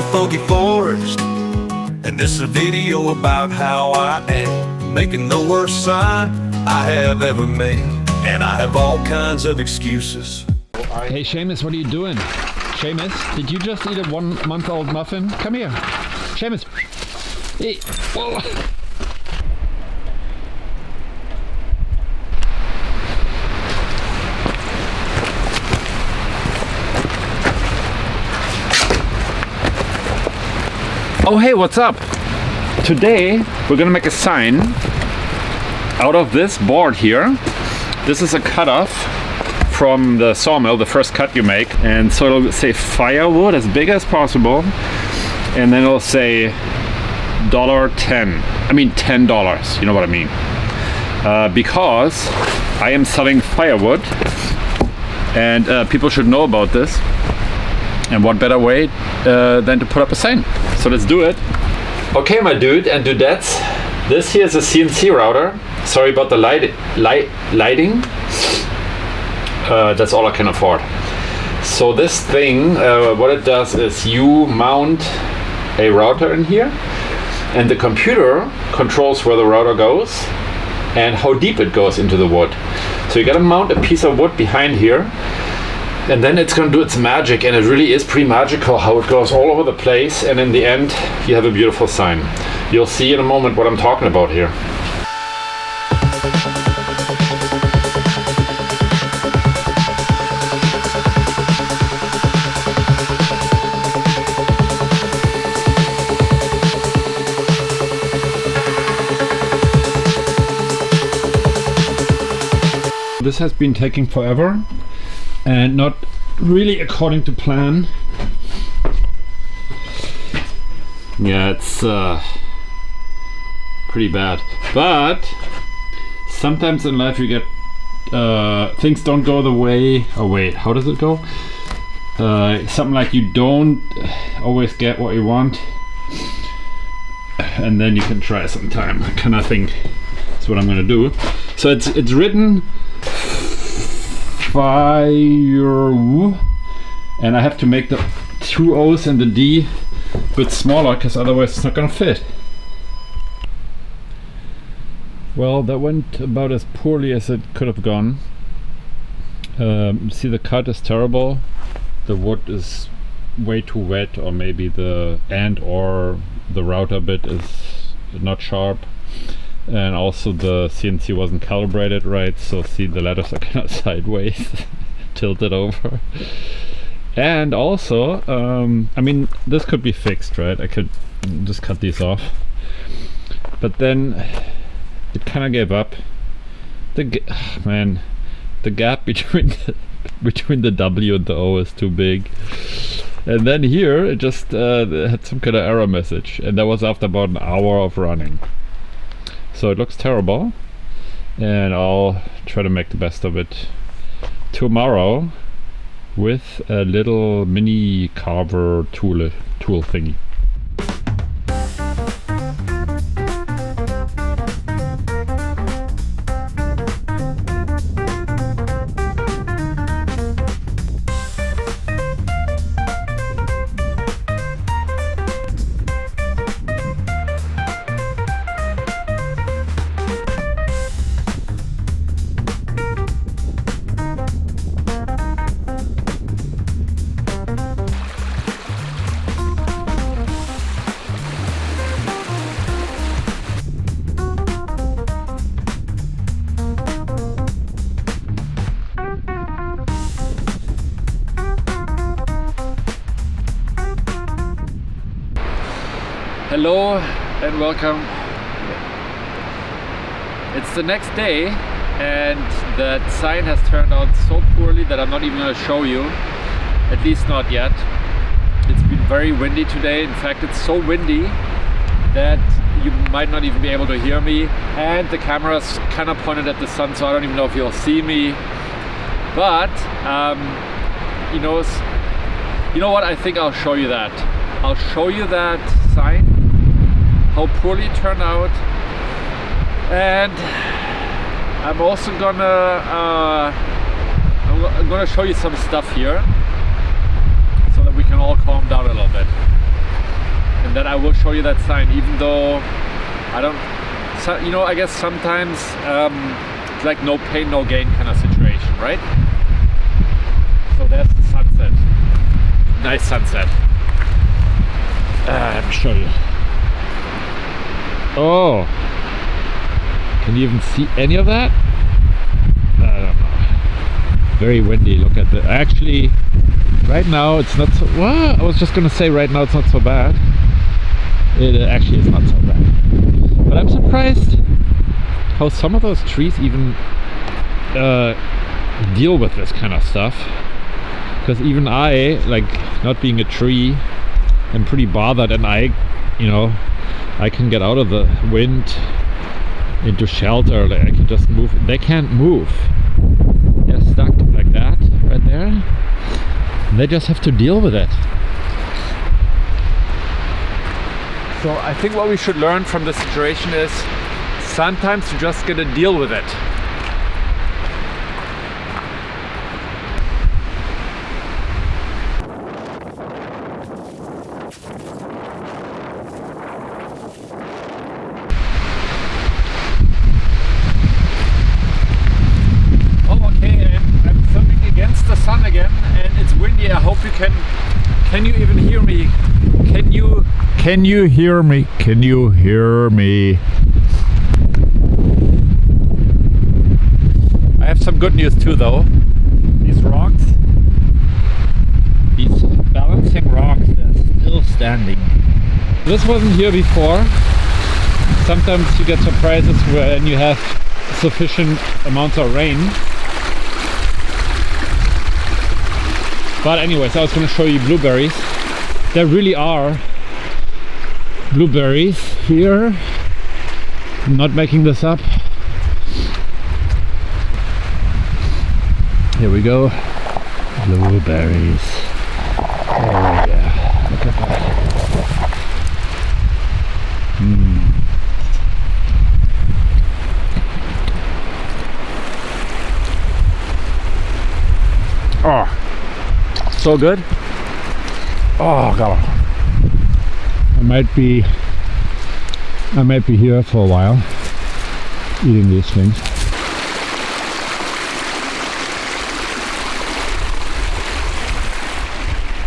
a foggy forest, and this is a video about how I am making the worst sign I have ever made, and I have all kinds of excuses. Hey Seamus, what are you doing? Seamus, did you just eat a 1 month old muffin? Come here. Seamus. Hey. Whoa. Oh hey, what's up? Today we're gonna make a sign out of this board here. This is a cutoff from the sawmill, the first cut you make, and so it'll say firewood as big as possible, and then it'll say $10. I mean $10. You know what I mean? Because I am selling firewood, and people should know about this. And what better way than to put up a sign? So let's do it. Okay, my dude and dudettes, this here is a CNC router. Sorry about the lighting. That's all I can afford. So this thing, what it does is you mount a router in here, and the computer controls where the router goes and how deep it goes into the wood. So you gotta mount a piece of wood behind here, and then it's going to do its magic, and it really is pretty magical how it goes all over the place, and in the end you have a beautiful sign. You'll see in a moment what I'm talking about here. This has been taking forever and not really according to plan. Yeah, it's pretty bad, but sometimes in life you get things don't go the way. Oh wait, how does it go? Something like you don't always get what you want, and then you can try sometime. Kind of thing. That's what I'm gonna do. So it's written fire, and I have to make the 2 O's and the D a bit smaller, because otherwise it's not gonna fit. Well, that went about as poorly as it could have gone. See, the cut is terrible. The wood is way too wet, or maybe the router bit is not sharp. And also the CNC wasn't calibrated right, so see, the letters are kind of sideways, tilted over. And also, I mean, this could be fixed, right? I could just cut these off. But then it kind of gave up. The gap between the W and the O is too big. And then here it just had some kind of error message, and that was after about an hour of running. So it looks terrible, and I'll try to make the best of it tomorrow with a little mini carver tool thingy. Hello and welcome. It's the next day, and that sign has turned out so poorly that I'm not even going to show you, at least not yet. It's been very windy today. In fact, it's so windy that you might not even be able to hear me, and the camera's kind of pointed at the sun, so I don't even know if you'll see me. But you know what, I think I'll show you that. I'll show you that sign, how poorly it turned out, and I'm also gonna show you some stuff here so that we can all calm down a little bit. I will show you that sign, even though I don't, so, you know, I guess sometimes it's like no pain, no gain kind of situation, right? So there's the sunset. Nice sunset. Let me show you. Oh, can you even see any of that? I don't know. Very windy. Look at the. Actually, right now it's not so. Well, I was just gonna say right now it's not so bad. It actually is not so bad. But I'm surprised how some of those trees even deal with this kind of stuff. Because even I, like not being a tree, am pretty bothered, and you know, I can get out of the wind into shelter. Like I can just move. They can't move. They're stuck like that right there. And they just have to deal with it. So I think what we should learn from this situation is sometimes you just gotta deal with it. Sun again, and it's windy. I hope you can you even hear me? Can you hear me? Can you hear me? I have some good news too though. These rocks, these balancing rocks, they're still standing. This wasn't here before. Sometimes you get surprises when you have sufficient amounts of rain. But anyways, I was going to show you blueberries. There really are blueberries here. I'm not making this up. Here we go. Blueberries. Oh yeah, look at that. Oh. So good. Oh god. I might be here for a while eating these things.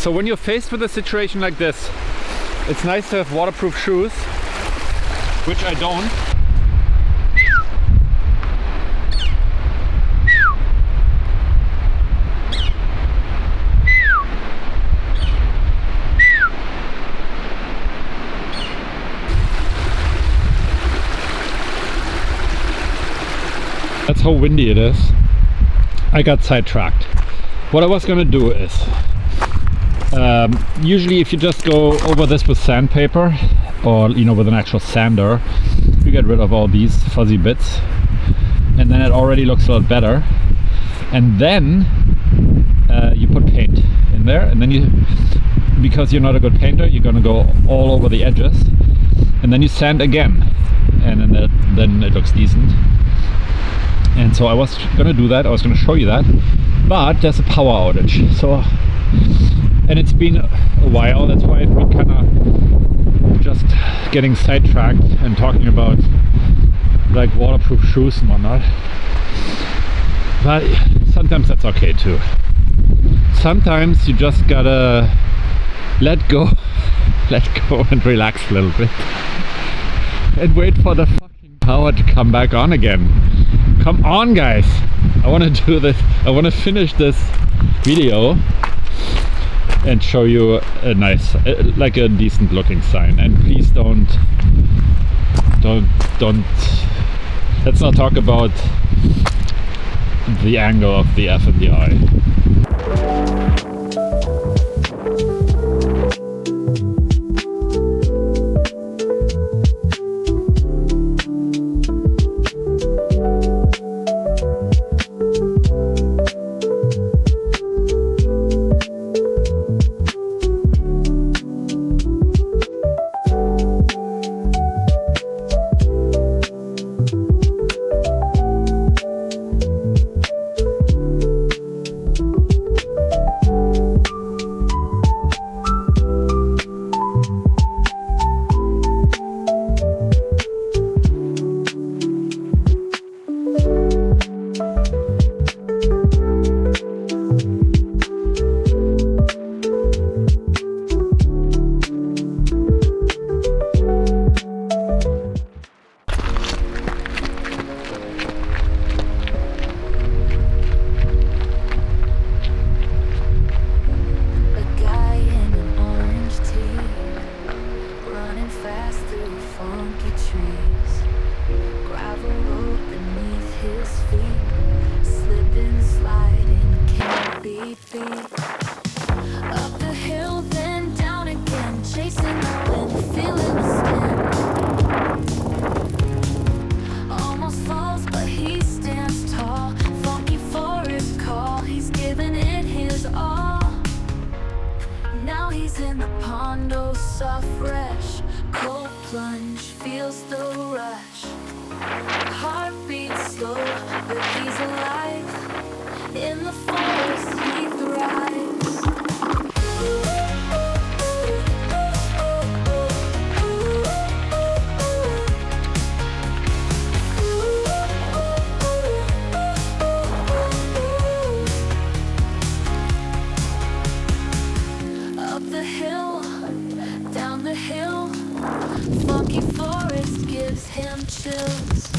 So when you're faced with a situation like this, it's nice to have waterproof shoes, which I don't. That's how windy it is. I got sidetracked. What I was gonna do is, usually if you just go over this with sandpaper, or you know, with an actual sander, you get rid of all these fuzzy bits, and then it already looks a lot better. And then you put paint in there, and then you, because you're not a good painter, you're gonna go all over the edges, and then you sand again, and then it looks decent. And so I was gonna do that, I was gonna show you that, but there's a power outage. So, and it's been a while, that's why we kind of just getting sidetracked and talking about like waterproof shoes and whatnot. But sometimes that's okay too. Sometimes you just gotta let go and relax a little bit and wait for the fucking power to come back on again. Come on guys, I want to do this, I want to finish this video and show you a nice, like a decent looking sign. And please don't, let's not talk about the angle of the F and the I. pond, oh so fresh. Cold plunge, feels the rush. Heartbeat slow, but he's alive. In the forest he thrives. Up the hill, down the hill, funky forest gives him chills.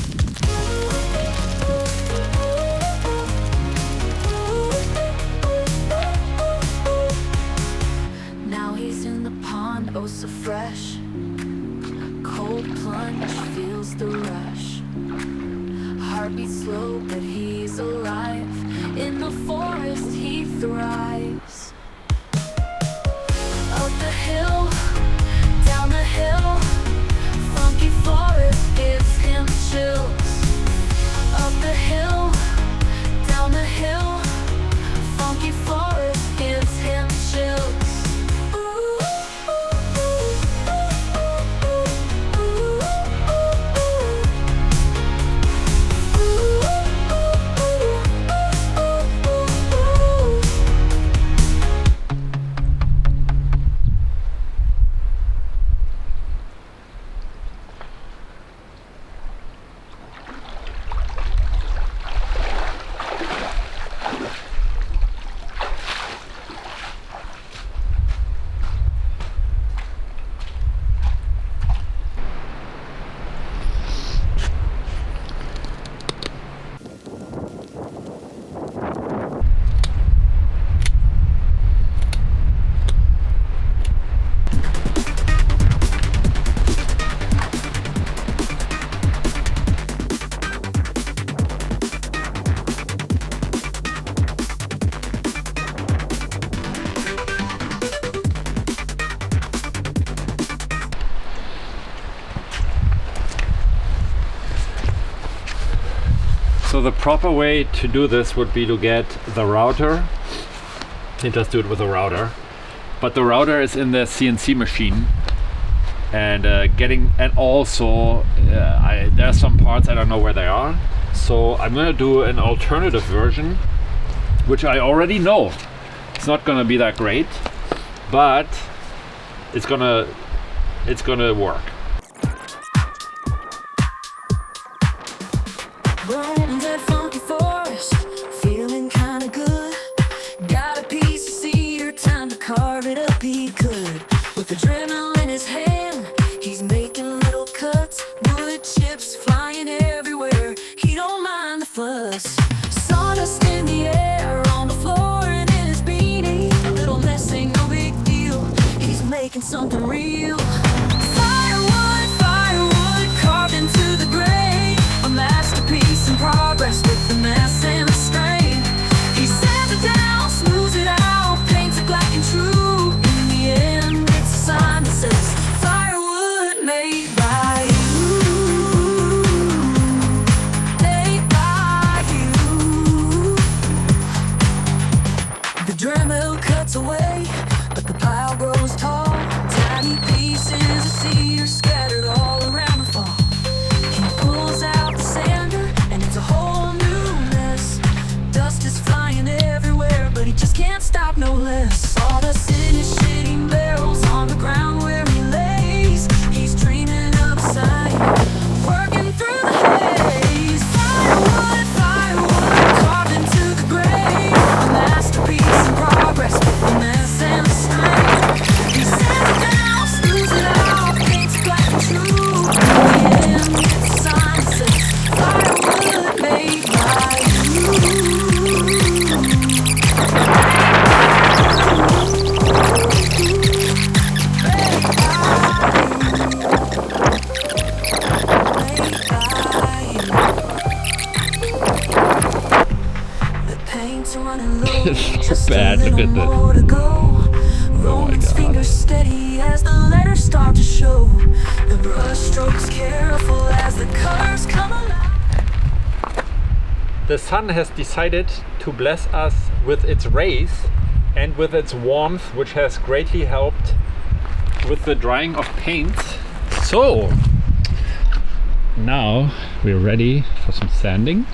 Now he's in the pond, oh so fresh. Cold plunge, feels the rush. Heartbeat slow, but he's alive. In the forest he thrives. Up the hill, down the hill, funky forest gives him chills. Up the hill, down the hill, funky forest gives him chills. So the proper way to do this would be to get the router. You just do it with a router, but the router is in the CNC machine, and also there are some parts I don't know where they are. So I'm gonna do an alternative version, which I already know it's not gonna be that great, but it's gonna work. Roaming that funky forest, feeling kinda good. Got a piece of cedar, time to carve it up he could. With the Dremel in his hand, he's making little cuts. Wood chips flying everywhere, he don't mind the fuss. Sawdust in the air, on the floor and in his beanie. A little mess ain't no big deal, he's making something real. Firewood, firewood, carved into the grave. A masterpiece in progress with the mass and the strain. He sands it down, smooths it out, paints it black and true. In the end, it's a sign that says, firewood made by you. Made by you. The Dremel cuts away, but the pile grows tall. Tiny pieces of cedar scattered all around the fall. He pulls out the sander, and it's a whole new mess. Dust is flying everywhere, but he just can't stop no less. All the in his shitting barrels on the ground where he lays. He's dreaming of a sign, working through the haze. Firewood, firewood, carved into the grave. A masterpiece in progress with the mess and the strain. He sands it down, smooths it out, paints it black and true. In the end, it's a sign that says, firewood made by you. It's so bad, look at this. Roman's fingers steady as the letters start to show. The brush strokes careful as the colors come alive. The sun has decided to bless us with its rays and with its warmth, which has greatly helped with the drying of paints. So now we're ready for some sanding.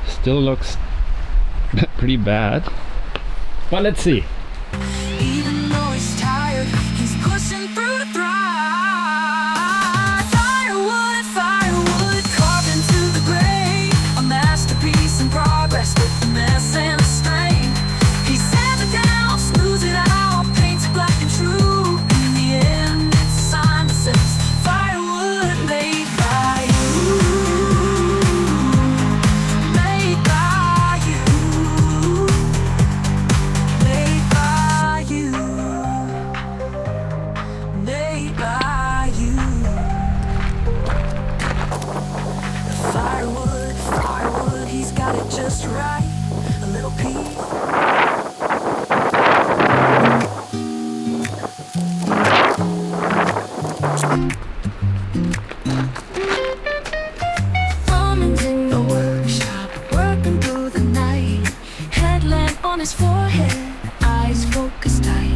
Still looks pretty bad, but let's see. Even though he's tired, he's pushing through to thrive. Firewood, firewood, carved into the grave. A masterpiece in progress with the mess and the strain. He sanded it down, smoothed it out, paints it black and true. In the end, it's a sign that says firewood made by you. Made by you. Made by you. Made by you. The firewood, firewood, he's got it just right. A little piece. Roman's in the workshop, working through the night. Headlamp on his forehead, eyes focused tight.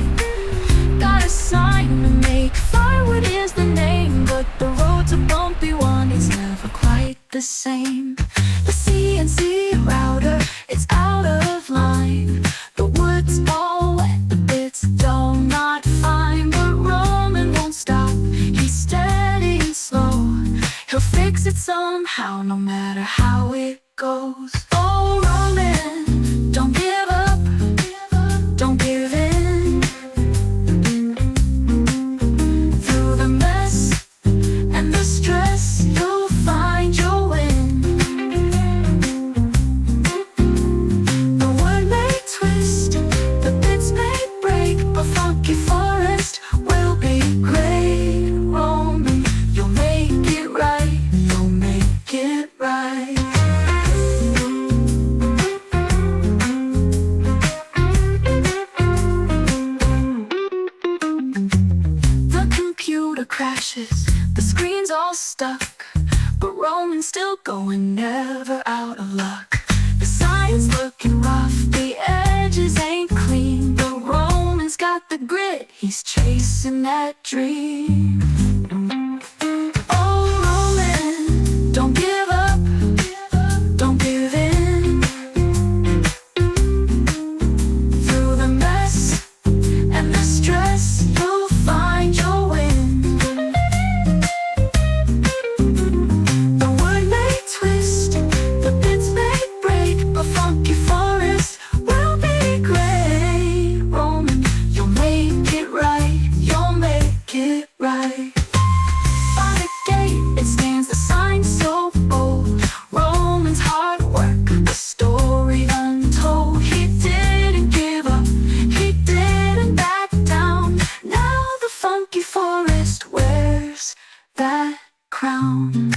Got a sign to make, firewood is the name, but the road's a bumpy one, it's never quite the same. The CNC router, it's out of line. The wood's all wet, the bits dull, not fine. But Roman won't stop, he's steady and slow. He'll fix it somehow, no matter how it goes. Oh, Roman, don't give up, don't give in. Through the mess and the stress, you'll find your win. The wood may twist, the bits may break, but funky forest will be great. Roman, you'll make it right, you'll make it right. The computer crashes, the screen's all stuck, but Roman's still going, never out of luck. The sign's looking rough, the edges ain't clean, but Roman's got the grit, he's chasing that dream. Oh, Roman, don't give up, don't give in. Through the mess and the stress, you'll find your win. The wood may twist, the bits may break, but funky forest will be great. Roman, you'll make it right, you'll make it right. By the gate, it stands the sign so bold. Roman's hard work, the story untold. He didn't give up, he didn't back down. Now the funky forest wears that crown.